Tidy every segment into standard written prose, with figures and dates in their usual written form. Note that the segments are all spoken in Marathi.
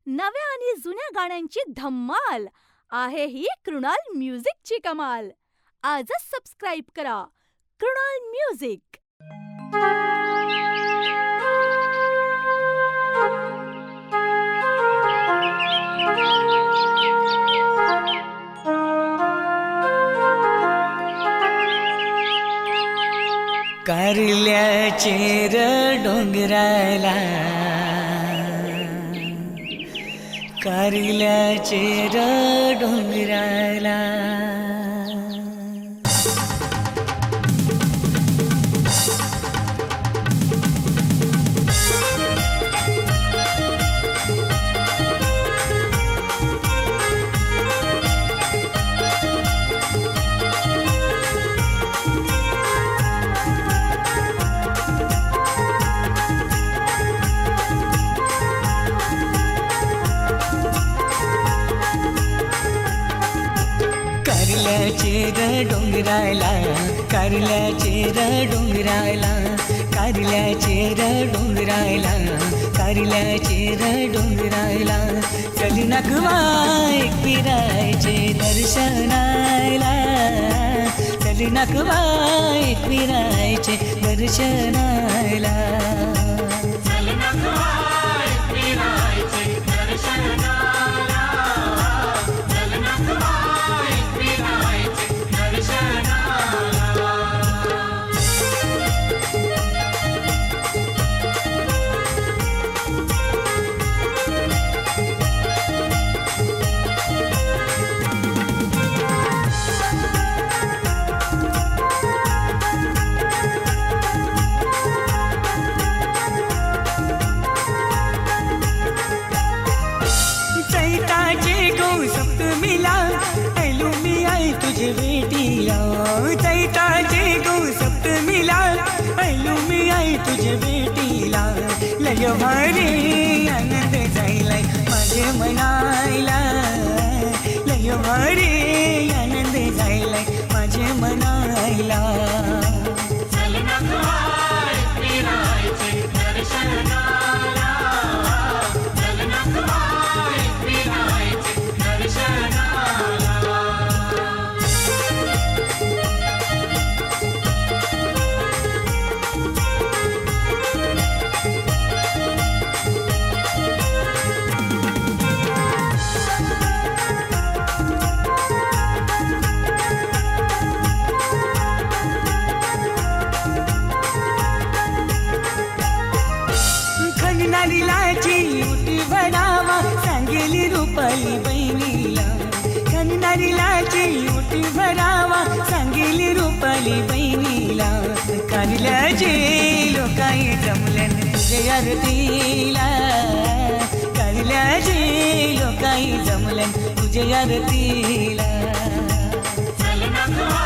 नव्या आणि जुन्या गाण्यांची धम्माल आहे ही कृणाल म्युझिकची कमाल. आजच सबस्क्राईब करा कृणाल म्युझिक. कारल्याचे डोंगराला, कारल्याचे डोंगराला, कारल्याचे डोंगराला, कारल्याचे डोंगराला, कारल्याचे डोंगराला, कारल्याचे डोंगराला, चल नगवा एक फिरायचे दर्शनाला, चल नगवा एक फिरायचे दर्शनाला, चल नगवा एक फिरायचे दर्शनाला, चल नगवा चैताचे गौ सप्तमीला ऐलू मी आई तुझे भेटीला, चैताचे गौ सप्तमीला ऐलू मी आई तुझे भेटीला, लय भारी आनंद जाईलाय माझे मनायला, लय भारी आनंद जाईलाय माझे मनायला, चल नगवा फिरायचे दर्शनाला, चल नगवा फिरायचे दर्शनाला. खननारीलाची उटी बनावा सांगेली रुपाली बहिणीला, खननारीलाची उटी भरावा सांगेली रुपाली बहिणीला, कारल्याचे लोकाई जमल्यान तुझे आरतीला, कारल्याचे लोकाई जमल्यान तुझे आरतीला, चल नगवा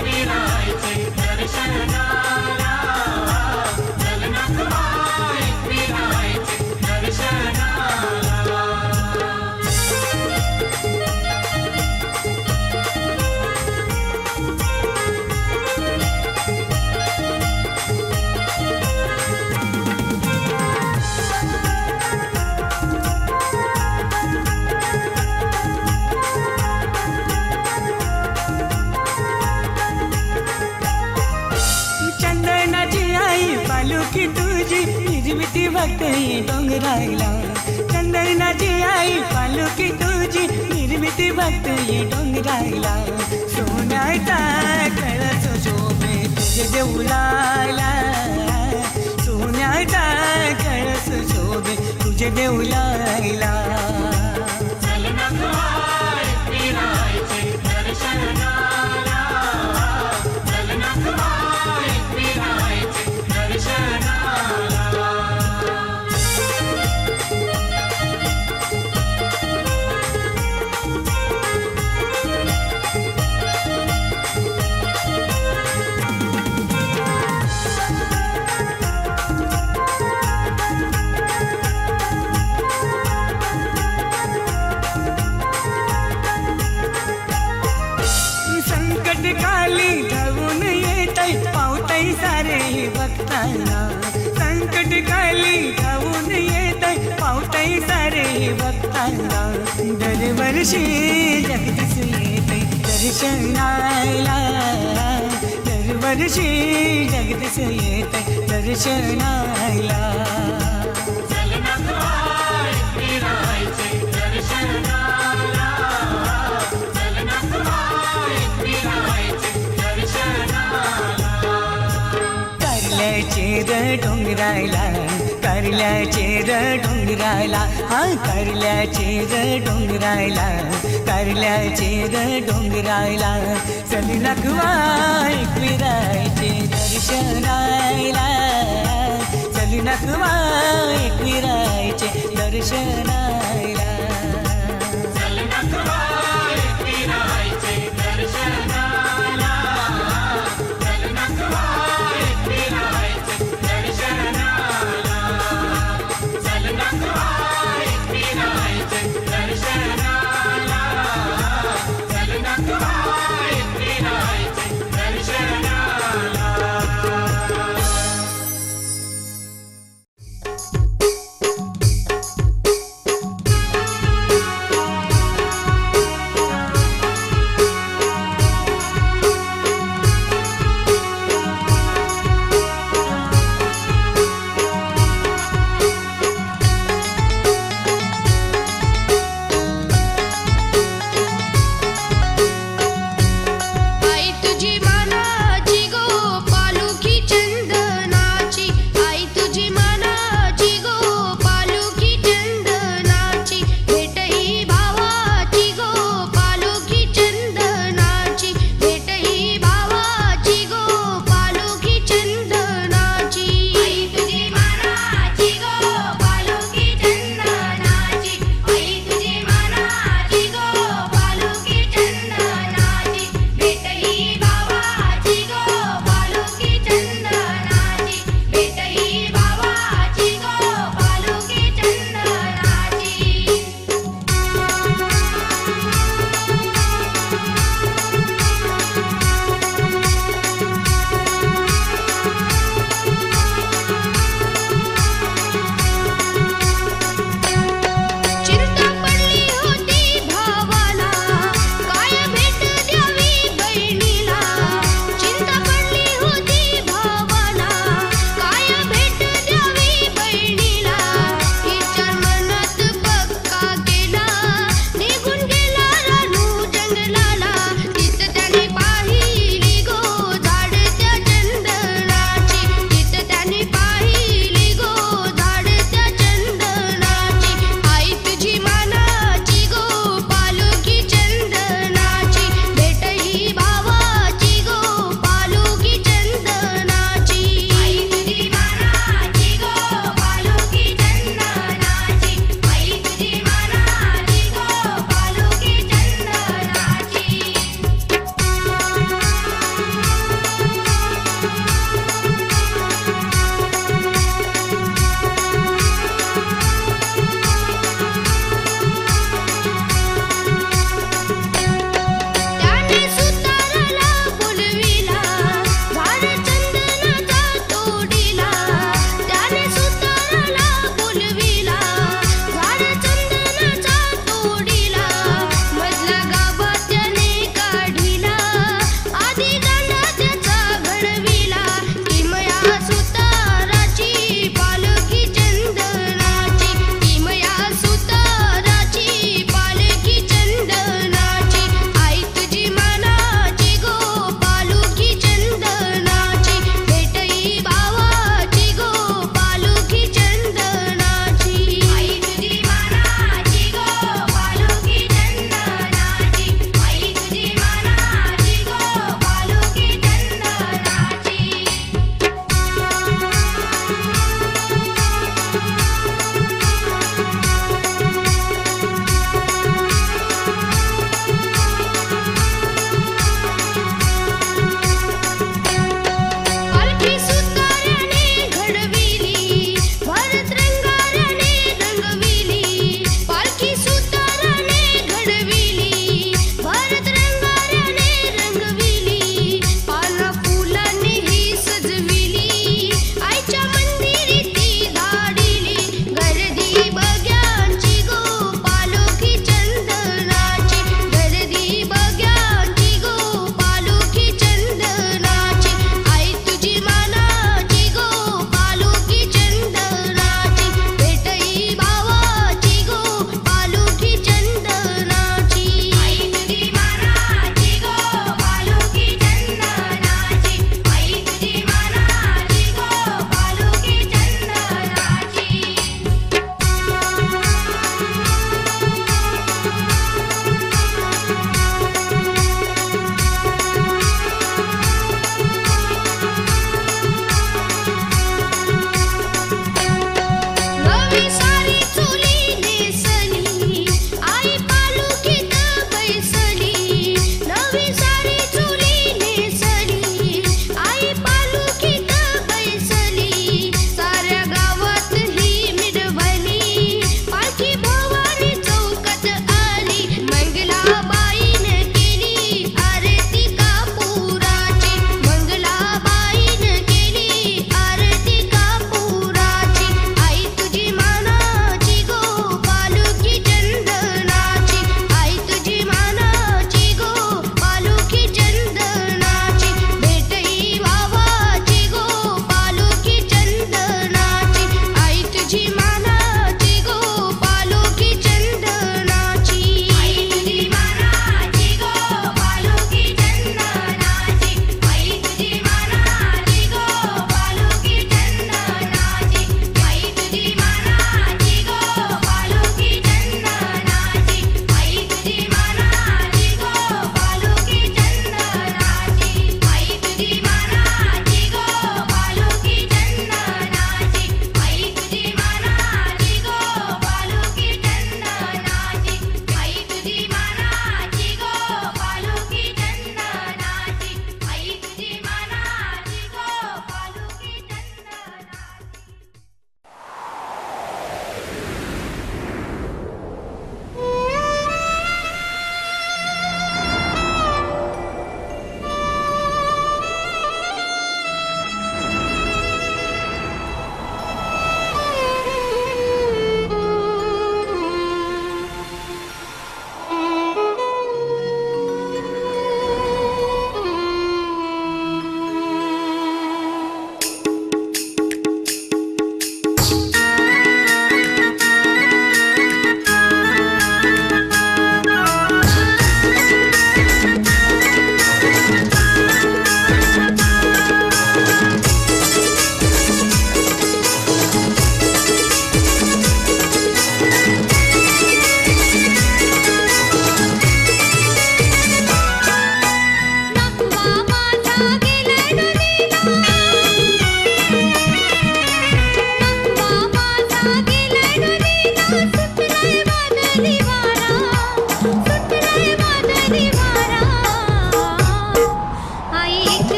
फिरायचे दर्शनाला, चल नगवा फिरायचे दर्शनाला. चंदनाची आई पालुकी तुझी हिरविती बघते डोंगराला, चंदनाची आई पालुकी तुझी हिरविती बघते डोंगराला, सोन्याचा कळस शोभे तुझे देऊलाला, सोन्याचा कळस शोभे तुझे देऊलाला, चल नगवा फिरायचे दर्शनाला, चल नगवा फिरायचे दर्शनाला. दरवर्षी जगदीश येते दर्शनाला, दरवर्षी जगदीश येते दर्शनाला. कारल्याचे डोंगराला, कारल्याचे डोंगराला, हा कारल्याचे डोंगराला, कारल्याचे डोंगराला. चल नखवा एकविरायचे दर्शनाला, चल नखवा एकविरायचे दर्शनाला.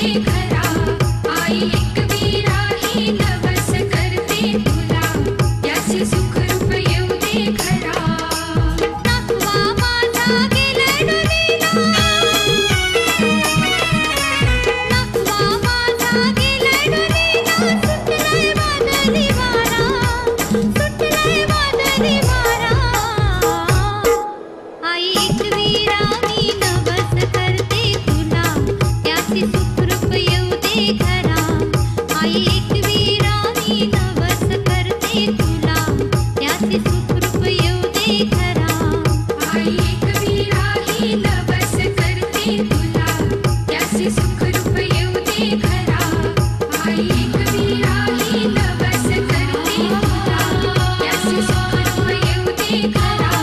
दे खरा. आई एकवीरा ही नवस करते तुला, याचे सुख रूप येऊ दे खरा. नातवा माझा गेला डोलीला, नातवा माझा गेला डोलीला. सुटलाय वादळी वारा, सुटलाय वादळी वारा. आई एकवीरा मी नवस करते तुला, त्याचे सुखरूप येऊ दे खरा. आई एकवीरा मी नवस करते तुला, त्याचे सुखरूप येऊ दे खरा. आई एकवीरा ही नवस करते तुला, त्याचे सुखरूप येऊ दे खरा. आई एकवीरा ही नवस करते तुला, त्याचे सुखरूप येऊ दे खरा.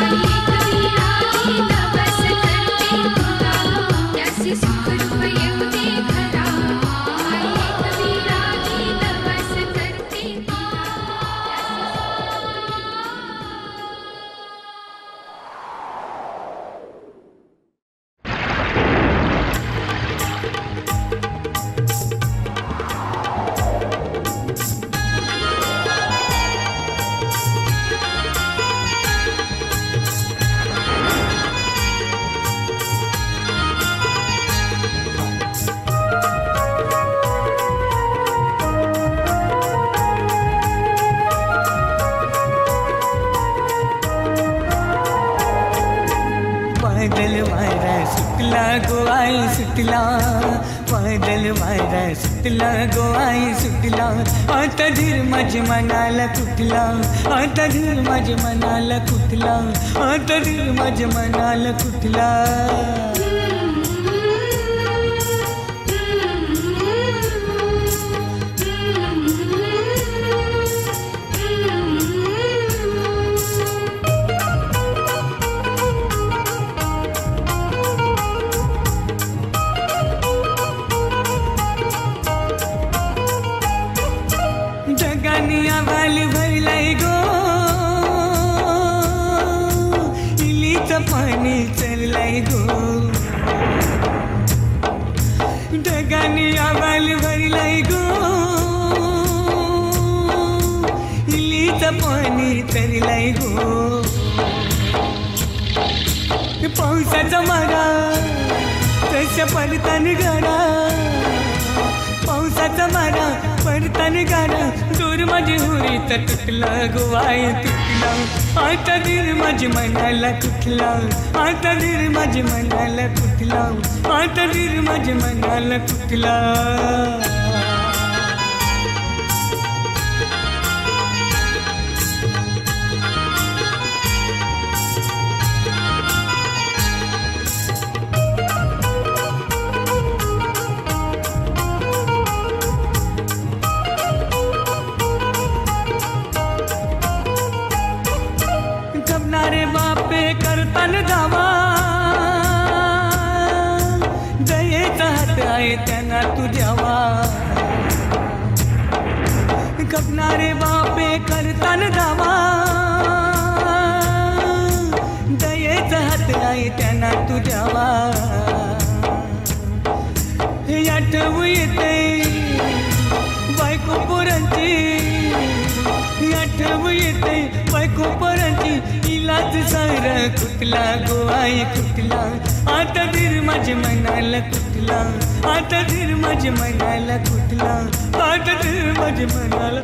आई एकवीरा ही नवस करते तुला, त्याचे सुखरूप येऊ दे खरा. आई एकवीरा ही नवस करते तुला. पैदल वारा सुटला गोवाई सुटला, पैदल वारा सुटला गोवाई सुटला. आता धीर माझ्या मनाला कुठला, आता धीर माझ्या मनाला कुठला, आता धीर माझ्या मनाला कुठला. जगानी आवाल भरलाय गो, इलीचं पाणी चरलाय गो. जगानी आवाल भरलाय गो, इलीचं पाणी चरलाय गो. पावसाचा मारा तसं पडताना गारा, पावसाचा मारा पडताना गारा. दूर माझी होरी तर तुटला गोवाई तुटला. आता धीर माझी मनाला कुठला, आता धीर माझी मनाला कुठला, आता धीर माझी मनाला कुठला. कबनारे बापे करतान धावा, दयेचा हात आहे त्यांना तू द्यावा. कबनारे बापे करतान धावा, दयेचा हात आहे त्यांना तू द्यावा. हे आठवू येते बायको पोरांची, आठवू येते बायको पोरांची. इलाज सारा कुठला गोवाई कुठला, आता धीर माझ्या मनाला कुठला, आता धीर माझ्या मनाला कुठला, आता धीर माझ्या मनाला.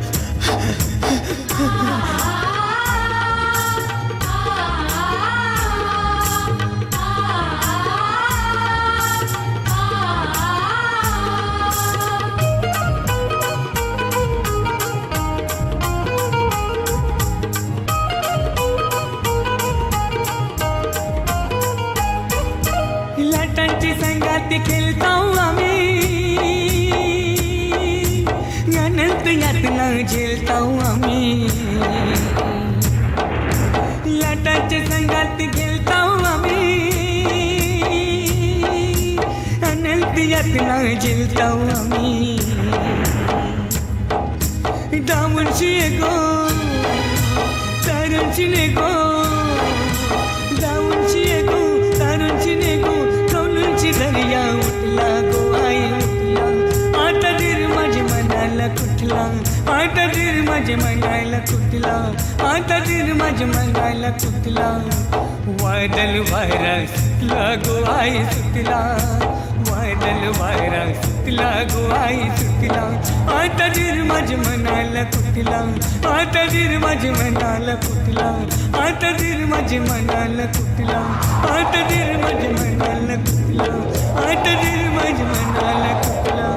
लाटांची संगाती खेळताऊ आम्ही, अनंत यातना झेलताऊ आम्ही. लाटांची संगाती खेळताऊ आम्ही, अनंत यातना झेलताऊ आम्ही. दामुंशी गो तारुंशी गो, दामुंशी गो तारुंशी गो. दरिया उठला गो आई कुठला आता धीर माझे मनाला कुठला आता धीर माझे मनाला कुठला वादल वारा सुटला गो आई सुटला वादल वारा सुटला गो आई सुटला आता धीर माझे मनाला कुठला आता धीर माझे मनाला कुठला आता धीर माझे मनाला कुठला आता धीर माझे मनाला कुठला आता धीर माझे मनाला कुठला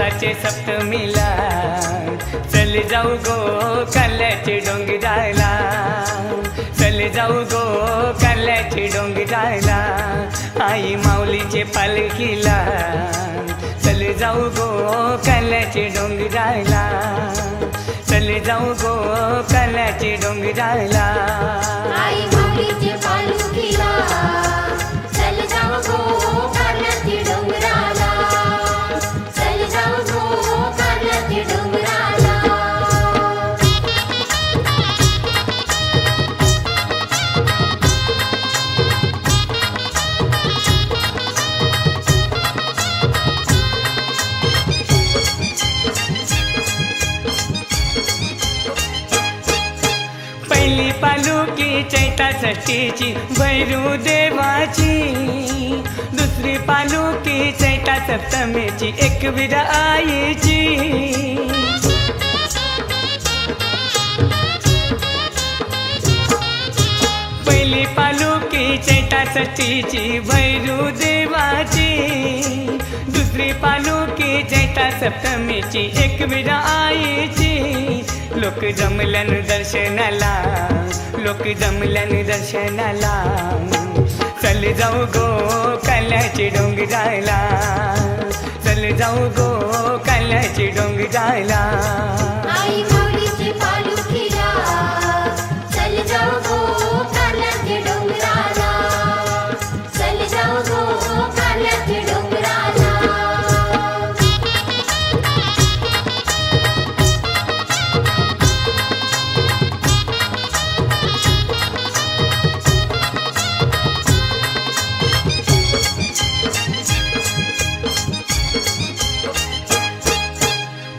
मासाचे सप्तमीला चल जाऊ गो कल्याचे डोंगराला, चल जाऊ गो कल्याचे डोंगराला, आई माऊलीचे पालखीला चल जाऊ गो कल्याचे डोंगराला, चल जाऊ गो कल्याचे डोंगराला. आई माऊलीचे पालखीला चल जाऊ गो कारल्याचे डोंगराला, चल जाऊ गो कारल्याचे डोंगराला. पहिली पालुकी चैता षष्टीची भैरू देवाची, दुसरी पालुकी चैता सप्तमीची एकवीर आईची. पहिली पालुकी चैता षष्टीची भैरू देवाची, दुसरी पालुकी चैता सप्तमीची एकवीर आईची. लोक जमलन दर्शनाला, लोक जमलन दर्शनाला, चल जाऊ गो कल्याचे डोंगराला, चल जाऊ गो कल्याचे डोंगराला. आई माऊलीचे पालखीला चल जाऊ गो कारल्याचे डोंगराला, चल जाऊ गो कारल्याचे डोंगराला.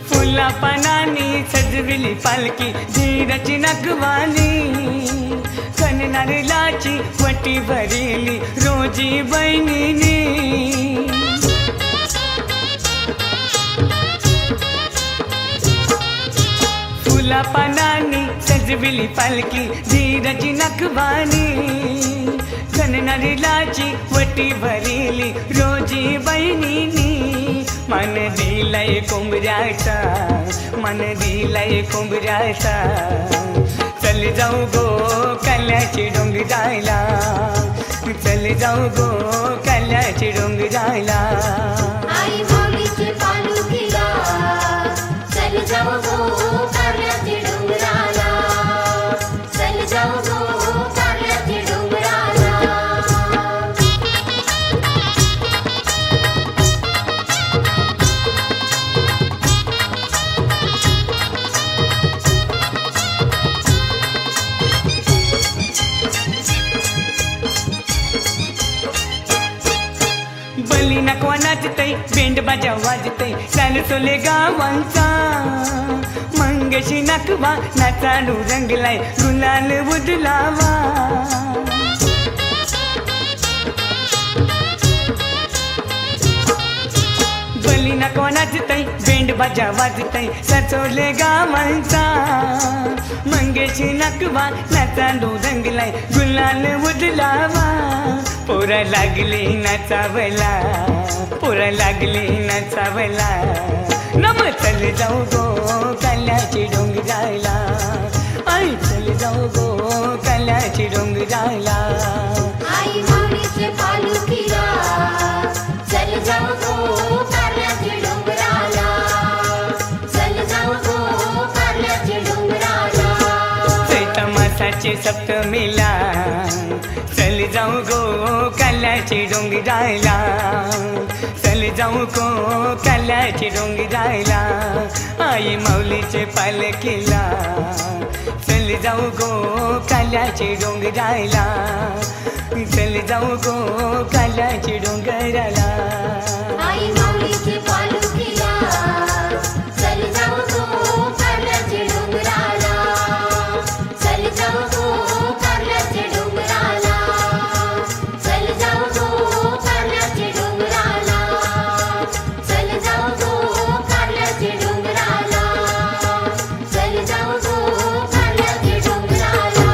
फुला पानांनी सजविली पालखी धीरची नगवानी, कणनारलाची वटी भरिली रोजी बहिणीनी. फुला पानांनी सजविली पालखी धीरची नगवानी, कणनारलाची वटी भरिली रोजी बहिणीनी. मन दिलय कोंबऱ्याचा, मन दिलय कोंबऱ्याचा, चल जाऊ गो कल्याचे डोंगराला, चल जाऊ गो कल्याचे डोंगराला. आई माऊलीचे पालखीला चल जाऊ गो कारल्याचे डोंगराला, चल जाऊ गो कारल्याचे डोंगराला. बली नकवा नाचतय, बेंड बाजा वाजतय, चालू सोले गावांचा. मंगेशी नकवा नाचाडू रंगलाय, गुलाल उदलावा. बली नकवा नाचतय, बेंड बाजा वाजतय, सचोले गावांचा. मंगेशी नकवा नाचाडू रंगलाय, गुलाल उदलावा. पोरा लागली नाचावला, पोरा लागली नाचावला, नम चल जाऊ गो कल्याचे डोंगराला, आई चल जाऊ गो कल्याचे डोंगराला. आई माऊलीचे पालखीला चल जाऊ गो कारल्याचे डोंगराला, चल जाऊ गो कारल्याचे डोंगराला. चैत्र मासाचे सप्तमीला चल जाऊ गो कल्याचे डोंगराला, चल जाऊ गो कल्याचे डोंगराला. आई माऊलीचे पालखीला चल जाऊ गो कल्याचे डोंगराला, चल जाऊ गो कल्याचे डोंगराला. आई माऊलीचे पालखीला चल जाऊ गो कारल्याचे डोंगराला, चल जाऊ गो कारल्याचे डोंगराला, चल जाऊ गो कारल्याचे डोंगराला, चल जाऊ गो कारल्याचे डोंगराला, चल जाऊ गो कारल्याचे डोंगराला.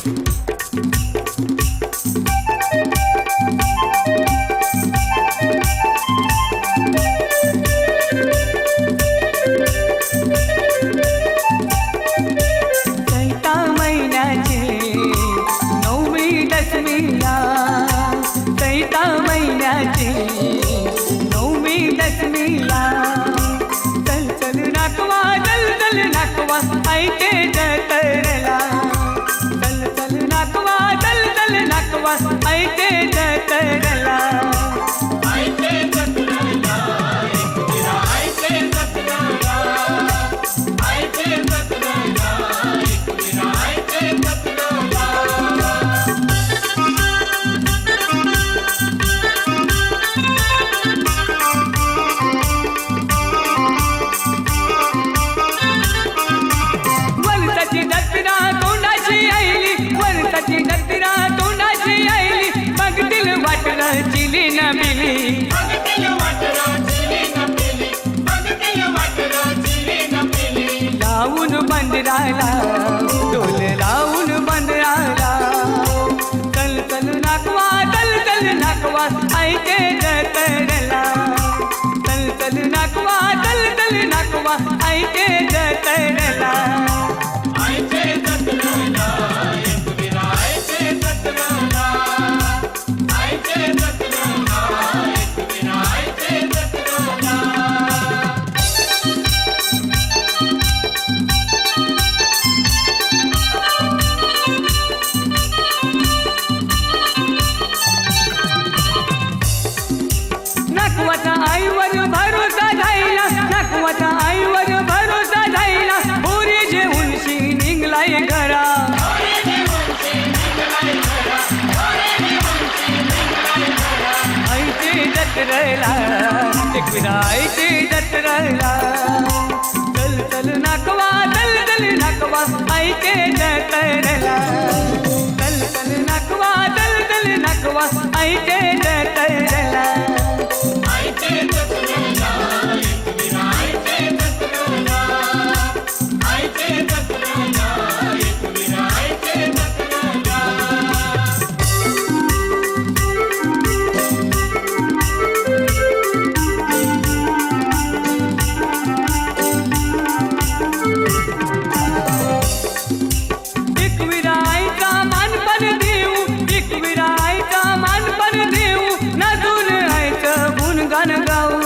चैता महिन्याचे नवमी दशमीला, चैता महिन्याचे नवमी दशमीला, चल चल नाकवा दल दल नाकवा ऐके जतरला, चल चल नाकवा दल दल नाकवा ऐके जतरला. वरसाची जत्रा तोंडाची आईली, वरसाची जत्रा तोंडाची आईली, बघतील वाटलं चिली न बिली, लावून बंदराला डोल लावून बंदराला, चल चल नाकवा दल दल नाकवा ऐके जतरला, चल चल नाकवा दल दल नाकवा ऐके जतरला. नाकवाच्या आईवर भरोसा धायला, नाकवाच्या आईवर भरोसा धायला, बोरी जेवून शी निघलाय घरा, आईचे जत्रेला एकविरा आईचे जत्रेला, चल चल नाकवा दल दल नाकवा ऐके जतरला, चल चल नाकवा दल दल नाकवा ऐके जतरला. एकविरा आईचा मानपण देऊ, एकविरा आईचा मानपण देऊ, नाचून आईचं गुणगान गाऊ,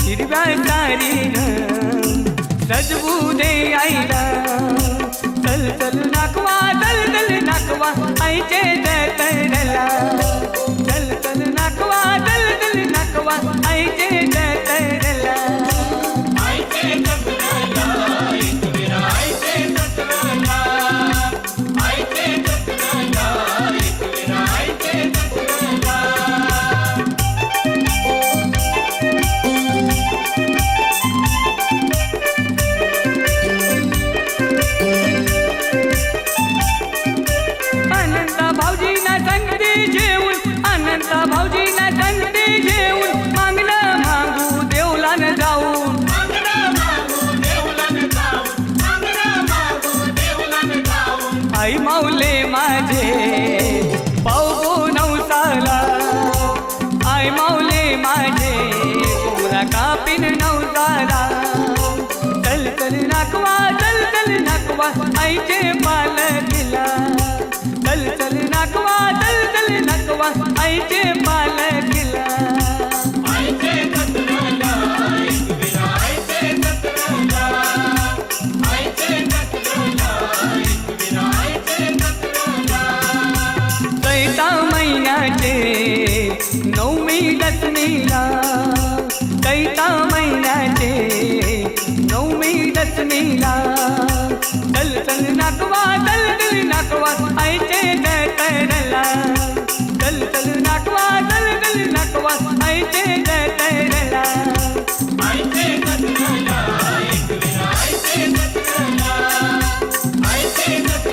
हिरव्या सारीनं सजवू दे आईला, चल चल नाकवा दल दल नाकवा आईचे जतरला, चल चल नाकवा दल दल नाकवा आईचे जतरला. अनंता भाऊजींना संगती जेवून, अनंता भाऊजींना संगती जेवून, मागणं मागू देवला न जाऊन, आई माऊले माझे पाऊ नवसाला, आई माऊले माझे कोमरा कापीन नवसाला, चल चल नाकवा दल दल नाकवा आईचे पालकीला, चल चल नाकवा दल दल नाकवा आईचे पालकीला. चैता महिन्याचे नवमी दशमीला, चैता महिन्याचे नवमी दशमीला, चल चल नाकवा दल दल नाकवा आईचे जतरला, चल चल नाकवा दल दल नाकवा आईचे जतरला. आईचे जतरला, एकविरा आईचे जतरला, आईचे जतरला.